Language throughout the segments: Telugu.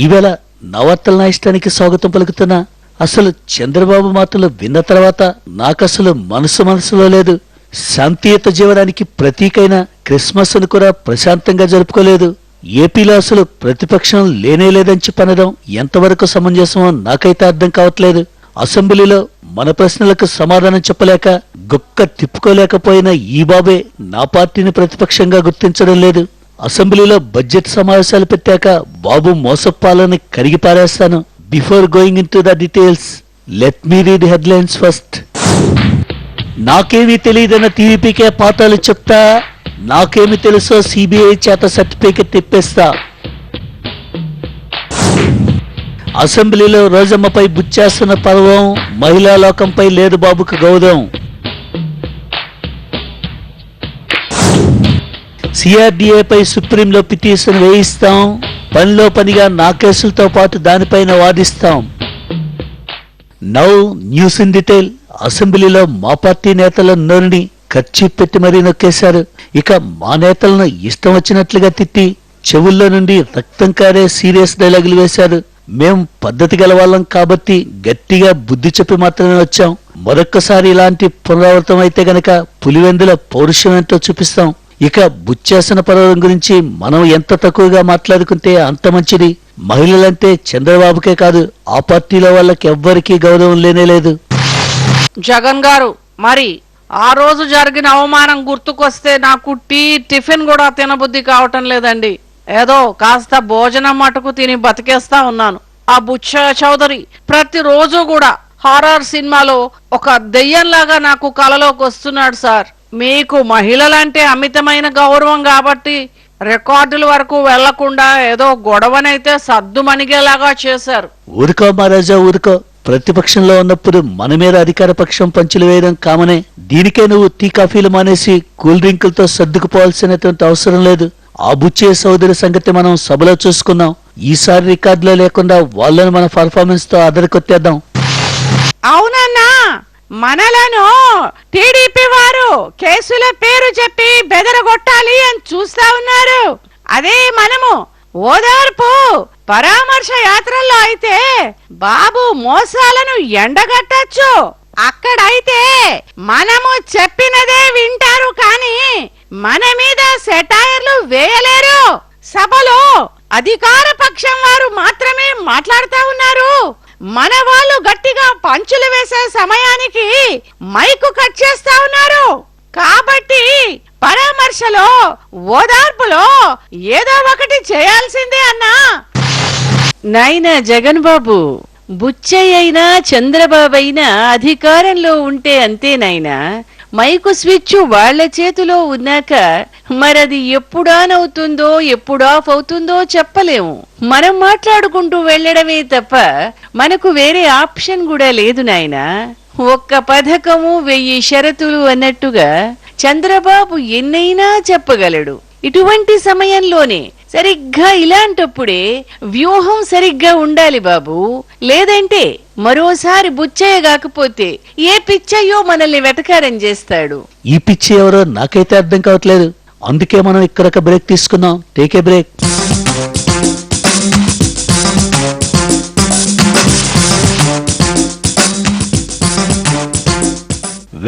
ఈవేళ నవార్తల నా ఇష్టానికి స్వాగతం పలుకుతున్నా. అసలు చంద్రబాబు మాటలు విన్న తర్వాత నాకసలు మనసులో లేదు. శాంతియుత జీవనానికి ప్రతీకైన క్రిస్మస్ ను కూడా ప్రశాంతంగా జరుపుకోలేదు. ఏపీలో అసలు ప్రతిపక్షం లేనేలేదని చెప్పనడం ఎంతవరకు సమంజసమో నాకైతే అర్థం కావట్లేదు. అసెంబ్లీలో మన ప్రశ్నలకు సమాధానం చెప్పలేక గుక్క తిప్పుకోలేకపోయిన ఈ బాబే నా పార్టీని ప్రతిపక్షంగా గుర్తించడం లేదు. అసెంబ్లీలో బడ్జెట్ సమావేశాలు పెట్టాక బాబు మోసపాలని కడిగి పారేస్తాను. Before going in to the details, let me read headlines first. నాకేమీ తెలియదన్న టీవీపీకే పాఠాలు చెప్తా, నాకేమి తెలుసో సిబిఐ చేత సర్టిఫికెట్ తిప్పేస్తా. అసెంబ్లీలో రోజమ్మపై బుచ్చేస్తున్న పర్వం, మహిళా లోకంపై లేదు బాబుకు గౌరవం. సిఆర్డీఏపై సుప్రీంలో పిటిషన్ వేయిస్తాం, పనిలో పనిగా నా కేసులతో పాటు దానిపైన వాదిస్తాం. Now news in detail. అసెంబ్లీలో మా పార్టీ నేతల నోరుని ఖర్చు పెట్టి మరీ నొక్కేశారు. ఇక మా నేతలను ఇష్టం వచ్చినట్లుగా తిట్టి చెవుల్లో నుండి రక్తం కారే సీరియస్ డైలాగులు వేశారు. మేం పద్ధతి గల వాళ్ళం కాబట్టి గట్టిగా బుద్ధి చెప్పి మాత్రమే వచ్చాం. మరొక్కసారి ఇలాంటి పునరావృతం అయితే గనక పులివెందుల పౌరుషం ఏంటో చూపిస్తాం. ఇక బుచ్చేసిన పర్వం గురించి మనం ఎంత తక్కువగా మాట్లాడుకుంటే అంత మంచిది. మహిళలంటే చంద్రబాబుకే కాదు, ఆ పార్టీలో వాళ్ళకి ఎవ్వరికీ గౌరవం లేనేలేదు. జగన్ గారు, మరి ఆ రోజు జరిగిన అవమానం గుర్తుకొస్తే నాకు టిఫిన్ కూడా తినబుద్ధి కావటం లేదండి. ఏదో కాస్త భోజనం మటుకు తిని బతికేస్తా ఉన్నాను. ఆ బుచ్చయ్య చౌదరి ప్రతిరోజు కూడా హారర్ సినిమాలో ఒక దెయ్యంలాగా నాకు కలలోకి వస్తున్నాడు సార్. మీకు మహిళలంటే అమితమైన గౌరవం కాబట్టి రికార్డుల వరకు వెళ్లకుండా ఏదో గొడవనైతే సద్దుమణిగేలాగా చేశారు. ఊరుకో మహారాజా ఊరుకో. ప్రతిపక్షంలో ఉన్నప్పుడు మన మీద అధికార పక్షం పంచులు వేయడం కామనే. దీనికే నువ్వు టీ కాఫీలు మానేసి కూల్ డ్రింకులతో సర్దుకుపోవాల్సినటువంటి అవసరం లేదు. ఆ బుచ్చే సోదరి సంగతి మనం సభలో చూసుకున్నాం. ఈసారి రికార్డులో లేకుండా వాళ్ళని మన పర్ఫార్మెన్స్ తో అదరకొట్టేద్దాం. అవునన్నా, మనలను టీడీపీ వారు కేసుల పేరు చెప్పి బెదరగొట్టాలి అని చూస్తా ఉన్నారు. అదే మనము ఓదార్పు పరామర్శ యాత్రల్లో అయితే బాబు మోసాలను ఎండగట్టచ్చు. అక్కడైతే మనము చెప్పినదే వింటారు కానీ మన మీద సెటైర్లు వేయలేరు. సభలో అధికార పక్షం వారు మాత్రమే మాట్లాడుతూ ఉన్నారు. మన వాళ్ళు గట్టిగా పంచులు వేసే సమయానికి మైకు కట్ చేస్తా ఉన్నారు. కాబట్టి పరామర్శలో ఓదార్పులో ఏదో ఒకటి చేయాల్సిందే అన్నా. నాయనా జగన్ బాబు, బుచ్చయ్య అయినా చంద్రబాబు అయినా అధికారంలో ఉంటే అంతే నాయనా. మైకు స్విచ్ వాళ్ల చేతిలో ఉన్నాక మరది ఎప్పుడు ఆన్ అవుతుందో ఎప్పుడు ఆఫ్ అవుతుందో చెప్పలేము. మనం మాట్లాడుకుంటూ వెళ్లడమే తప్ప మనకు వేరే ఆప్షన్ కూడా లేదు నాయనా. ఒక్క పథకము 1000 షరతులు అన్నట్టుగా చంద్రబాబు ఎన్నైనా చెప్పగలడు. ఇటువంటి సమయంలోనే సరిగ్గా ఇలాంటప్పుడే వ్యూహం సరిగ్గా ఉండాలి బాబు. లేదంటే మరోసారి బుచ్చయ్య కాకపోతే ఏ పిచ్చయ్యో మనల్ని వెటకారం చేస్తాడు. ఈ పిచ్చి ఎవరో నాకైతే అర్థం కావట్లేదు. అందుకే మనం ఇక్కడ బ్రేక్ తీసుకున్నాం. Take a break.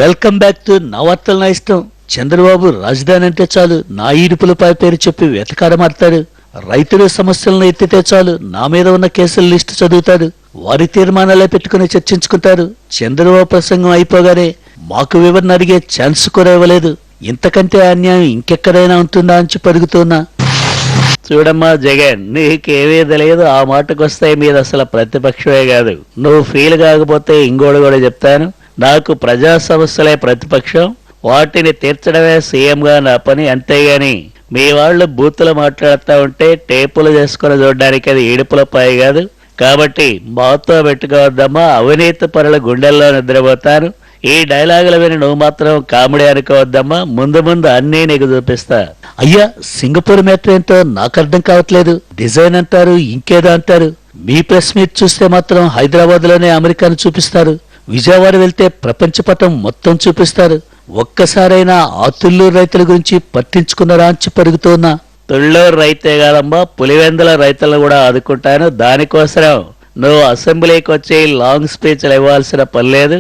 Welcome back to నవార్తల నా ఇష్టం. చంద్రబాబు రాజధాని అంటే చాలు నా ఈడుపులపై పేరు చెప్పి వెతకాడమాడతాడు. రైతుల సమస్యలను ఎత్తితే చాలు నా మీద ఉన్న కేసుల లిస్టు చదువుతాడు. వారి తీర్మానాలే పెట్టుకుని చర్చించుకుంటారు. చంద్రబాబు ప్రసంగం అయిపోగానే మాకు వివరణ అడిగే ఛాన్స్ కూడా ఇవ్వలేదు. ఇంతకంటే అన్యాయం ఇంకెక్కడైనా ఉంటుందా అని పరుగుతున్నా. చూడమ్మా జగన్, నీకేమీ తెలియదు. ఆ మాటకొస్తే మీద అసలు ప్రతిపక్షమే కాదు. నువ్వు ఫీల్ కాకపోతే ఇంకోటి కూడా చెప్తాను. నాకు ప్రజా సమస్యలే ప్రతిపక్షం, వాటిని తీర్చడమే సీఎంగా నా పని. అంతేగాని మీ వాళ్ళు బూతులు మాట్లాడుతూ ఉంటే టేపులు చేసుకుని చూడడానికి అది ఈడుపుల పై కాదు. కాబట్టి మాతో పెట్టుకోవద్దమ్మా, అవినీతి పరుల గుండెల్లో నిద్రపోతాను. ఈ డైలాగులు విని నువ్వు మాత్రం కామెడీ అనుకోవద్దమ్మా. ముందు ముందు అన్నీ నీకు చూపిస్తా. అయ్యా, సింగపూర్ మెట్రో ఏంటో నాకు అర్థం కావట్లేదు. డిజైన్ అంటారు, ఇంకేదో అంటారు. మీ ప్రెస్ మీట్ చూస్తే మాత్రం హైదరాబాద్ లోనే అమెరికాను చూపిస్తారు. విజయవాడ వెళ్తే ప్రపంచ పటం మొత్తం చూపిస్తారు. ఒక్కసారైనా ఆ తుళ్ళూరు రైతుల గురించి పట్టించుకున్నారా అని పరుగుతున్నా. తుళ్ళూరు రైతే కాదమ్మా, పులివెందుల రైతులను కూడా ఆదుకుంటాను. దానికోసం నువ్వు అసెంబ్లీకి వచ్చి లాంగ్ స్పీచ్లు ఇవ్వాల్సిన పని లేదు.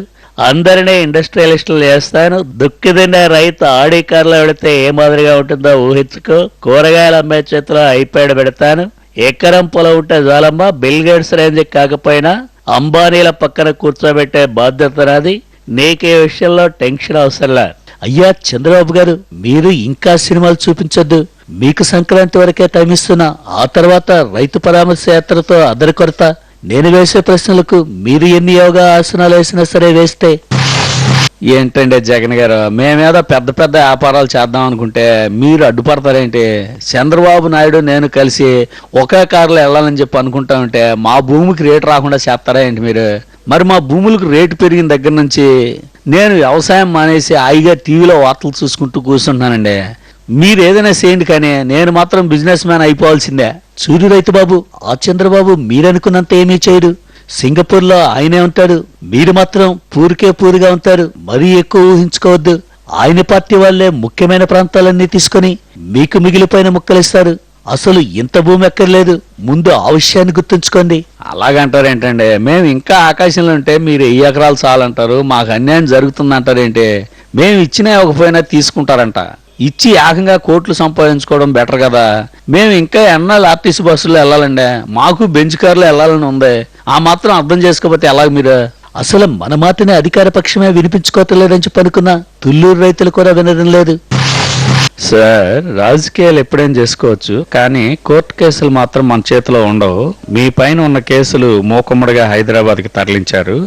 అందరినీ ఇండస్ట్రియలిస్టులు చేస్తాను. దుక్కిదిన్న రైతు ఆడి కారులో పెడితే ఏ మాదిరిగా ఉంటుందో ఊహించుకో. కూరగాయలు అమ్మే చేతిలో ఐప్యాడ్ పెడతాను. ఎకరం పొలం ఉంటే చాలమ్మా, బిల్ గేట్స్ రేంజ్ కాకపోయినా అంబానీల పక్కన కూర్చోబెట్టే బాధ్యత నాది. నీకే విషయంలో టెన్షన్ అవసరంలా. అయ్యా చంద్రబాబు గారు, మీరు ఇంకా సినిమాలు చూపించొద్దు. మీకు సంక్రాంతి వరకే టైం ఇస్తున్నా. ఆ తర్వాత రైతు పరామర్శ యాత్రతో అదరి కొరత. నేను వేసే ప్రశ్నలకు మీరు ఎన్ని యోగా ఆసనాలు వేసినా సరే వేస్తే. ఏంటండి జగన్ గారు, మేమేదో పెద్ద పెద్ద వ్యాపారాలు చేద్దాం అనుకుంటే మీరు అడ్డుపడతారేంటి? చంద్రబాబు నాయుడు నేను కలిసి ఒకే కారులో వెళ్ళాలని చెప్పి అనుకుంటా ఉంటే మా భూమికి రేటు రాకుండా చేస్తారా ఏంటి మీరు? మరి మా భూములకు రేటు పెరిగిన దగ్గర నుంచి నేను వ్యవసాయం మానేసి హాయిగా టీవీలో వార్తలు చూసుకుంటూ కూర్చుంటున్నానండి. మీరు ఏదైనా చేయండి, కానీ నేను మాత్రం బిజినెస్ మ్యాన్ అయిపోవాల్సిందే. చూడు రైతు బాబు, ఆ చంద్రబాబు మీరనుకున్నంత ఏమీ చేయడు. సింగపూర్లో ఆయనే ఉంటాడు, మీరు మాత్రం పూరికే పూరిగా ఉంటారు. మరీ ఎక్కువ ఊహించుకోవద్దు. ఆయన పార్టీ వాళ్ళే ముఖ్యమైన ప్రాంతాలన్నీ తీసుకొని మీకు మిగిలిపోయిన ముక్కలిస్తారు. అసలు ఇంత భూమి ఎక్కర్లేదు. ముందు ఆ విషయాన్ని గుర్తుంచుకోండి. అలాగంటారేంటండి? మేము ఇంకా ఆకాశంలో ఉంటే మీరు 1000 ఎకరాలు చాలంటారు, మాకు అన్యాయం జరుగుతుందంటారేంటి? మేము ఇచ్చినా ఇవ్వకపోయినా తీసుకుంటారంట. ఇచ్చి ఏకంగా కోట్లు సంపాదించుకోవడం బెటర్ కదా. మేము ఇంకా ఎన్నాళ్ళు ఆర్టీసీ బస్సుల్లో వెళ్ళాలండి? మాకు బెంచ్ కార్లో వెళ్ళాలని ఉంది. ఆ మాత్రం అర్థం చేసుకోకపోతే ఎలాగ మీరు? అసలు మన మాటని అధికార పక్షమే వినిపించుకోవట్లేదని చెప్పి అనుకున్నా. తుళ్ళూరు రైతులు కూడా వినడం లేదు. సార్, రాజకీయాలు ఎప్పుడేం చేసుకోవచ్చు, కానీ కోర్టు కేసులు మాత్రం మన చేతిలో ఉండవు. మీ పైన ఉన్న కేసులు మూకుమ్మడిగా హైదరాబాద్కి తరలించారు.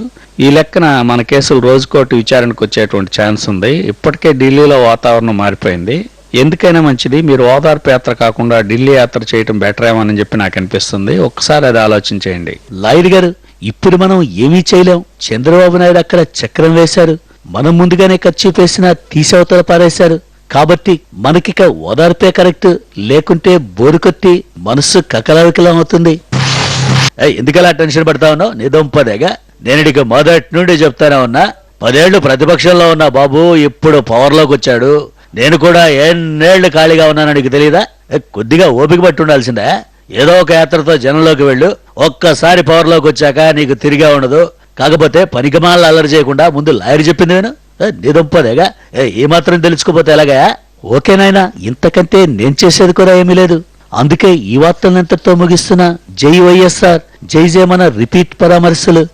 ఈ లెక్కన మన కేసులు రోజుకోటి విచారణకు వచ్చేటువంటి ఛాన్స్ ఉంది. ఇప్పటికే ఢిల్లీలో వాతావరణం మారిపోయింది. ఎందుకైనా మంచిది మీరు ఓదార్పు యాత్ర కాకుండా ఢిల్లీ యాత్ర చేయటం బెటర్ ఏమని చెప్పి నాకు అనిపిస్తుంది. ఒక్కసారి అది ఆలోచించేయండి. లాయర్ గారు, ఇప్పుడు మనం ఏమీ చేయలేం. చంద్రబాబు నాయుడు అక్కడ చక్రం వేశారు. మనం ముందుగానే ఖర్చు వేసినా తీసవతల పారేశారు. కాబట్టి మనకిక ఓదార్పే కరెక్ట్. లేకుంటే బోరు కొట్టి మనస్సు కకలవికలం అవుతుంది. ఎందుకలా టెన్షన్ పడతా ఉన్నావు? నిదంపదేగా. నేను ఇక మొదటి నుండి చెప్తానే ఉన్నా, 10 ఏళ్లు ప్రతిపక్షంలో ఉన్నా బాబు, ఇప్పుడు పవర్లోకి వచ్చాడు. నేను కూడా ఎన్నేళ్లు ఖాళీగా ఉన్నాను, నీకు తెలియదా? కొద్దిగా ఓపిక పట్టి ఉండాల్సిందే. ఏదో ఒక యాత్రతో జనంలోకి వెళ్ళు. ఒక్కసారి పవర్లోకి వచ్చాక నీకు తిరిగా ఉండదు. కాకపోతే పనికిమాలను అల్లరి చేయకుండా ముందు లాయర్ చెప్పింది నేను నిదంపదేగా. ఏ మాత్రం తెలుసుకోపోతే ఎలాగా? ఓకేనాయనా, ఇంతకంటే నేను చేసేది కూడా ఏమీ లేదు. అందుకే ఈ వార్తలంతటితో ముగిస్తున్నా. జై వైఎస్ఆర్, జై జయమన రిపీట్ పరామర్శలు.